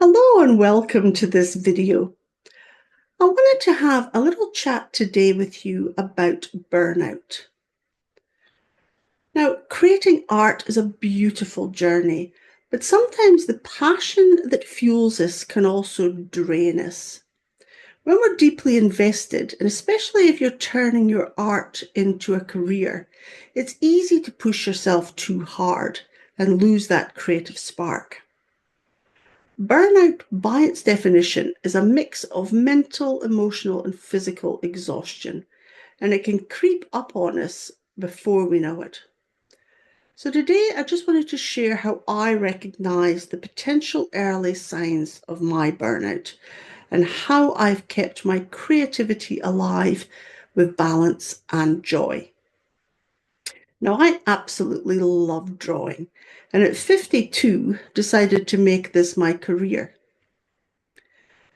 Hello and welcome to this video. I wanted to have a little chat today with you about burnout. Now, creating art is a beautiful journey, but sometimes the passion that fuels us can also drain us. When we're deeply invested, and especially if you're turning your art into a career, it's easy to push yourself too hard and lose that creative spark. Burnout, by its definition, is a mix of mental, emotional, and physical exhaustion, and it can creep up on us before we know it. So, today I just wanted to share how I recognize the potential early signs of my burnout and how I've kept my creativity alive with balance and joy. Now, I absolutely love drawing, and at 52 decided to make this my career.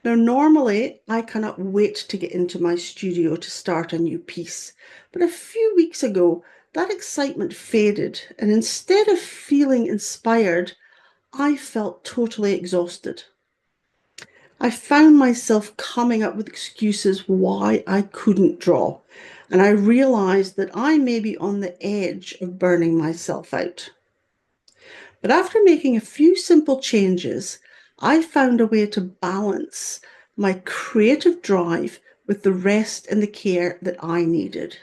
Now, normally I cannot wait to get into my studio to start a new piece, but a few weeks ago that excitement faded, and instead of feeling inspired, I felt totally exhausted. I found myself coming up with excuses why I couldn't draw, and I realized that I may be on the edge of burning myself out. But after making a few simple changes, I found a way to balance my creative drive with the rest and the care that I needed.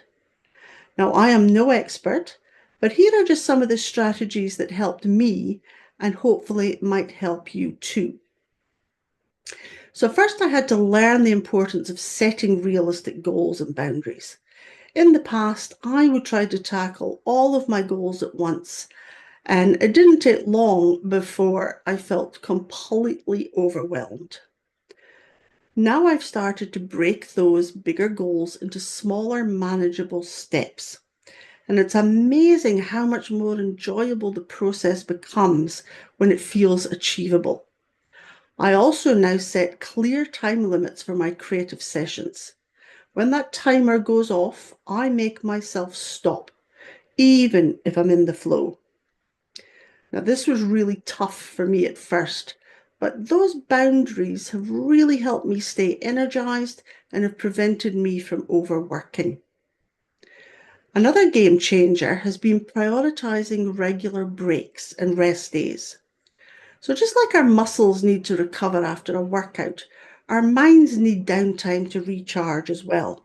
Now, I am no expert, but here are just some of the strategies that helped me and hopefully might help you too. So, first, I had to learn the importance of setting realistic goals and boundaries. In the past, I would try to tackle all of my goals at once, and it didn't take long before I felt completely overwhelmed. Now I've started to break those bigger goals into smaller, manageable steps. And it's amazing how much more enjoyable the process becomes when it feels achievable. I also now set clear time limits for my creative sessions. When that timer goes off, I make myself stop, even if I'm in the flow. Now, this was really tough for me at first, but those boundaries have really helped me stay energized and have prevented me from overworking. Another game changer has been prioritizing regular breaks and rest days. So, just like our muscles need to recover after a workout, our minds need downtime to recharge as well.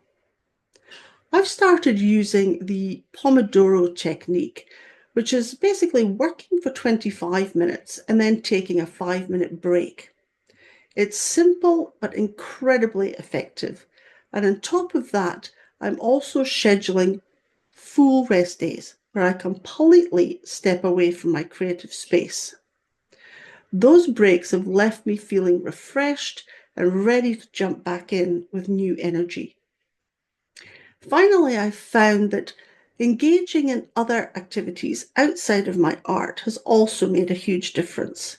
I've started using the Pomodoro technique, which is basically working for 25 minutes and then taking a 5-minute break. It's simple but incredibly effective. And on top of that, I'm also scheduling full rest days where I completely step away from my creative space. Those breaks have left me feeling refreshed and ready to jump back in with new energy. Finally, I found that engaging in other activities outside of my art has also made a huge difference.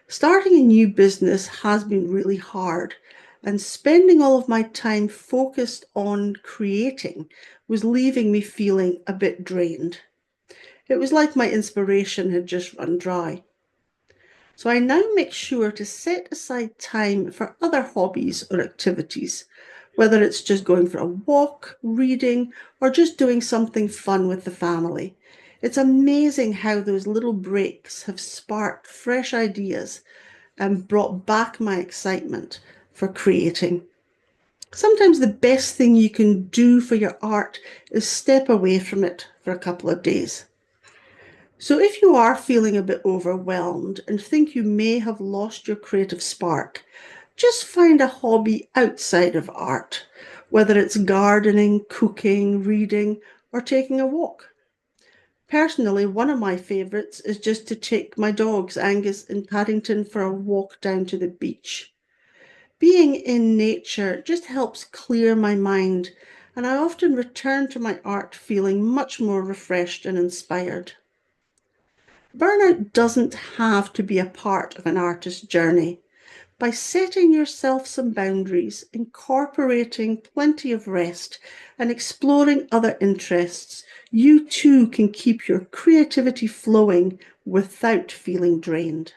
Starting a new business has been really hard, and spending all of my time focused on creating was leaving me feeling a bit drained. It was like my inspiration had just run dry. So I now make sure to set aside time for other hobbies or activities, whether it's just going for a walk, reading, or just doing something fun with the family. It's amazing how those little breaks have sparked fresh ideas and brought back my excitement for creating. Sometimes the best thing you can do for your art is step away from it for a couple of days. So, if you are feeling a bit overwhelmed and think you may have lost your creative spark, just find a hobby outside of art, whether it's gardening, cooking, reading, or taking a walk. Personally, one of my favourites is just to take my dogs, Angus and Paddington, for a walk down to the beach. Being in nature just helps clear my mind, and I often return to my art feeling much more refreshed and inspired. Burnout doesn't have to be a part of an artist's journey. By setting yourself some boundaries, incorporating plenty of rest, and exploring other interests, you too can keep your creativity flowing without feeling drained.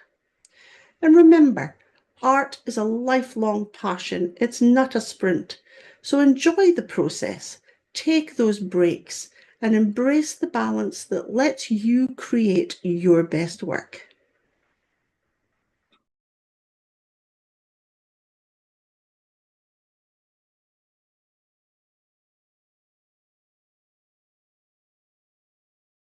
And remember, Art is a lifelong passion, it's not a sprint. So enjoy the process, take those breaks, and embrace the balance that lets you create your best work.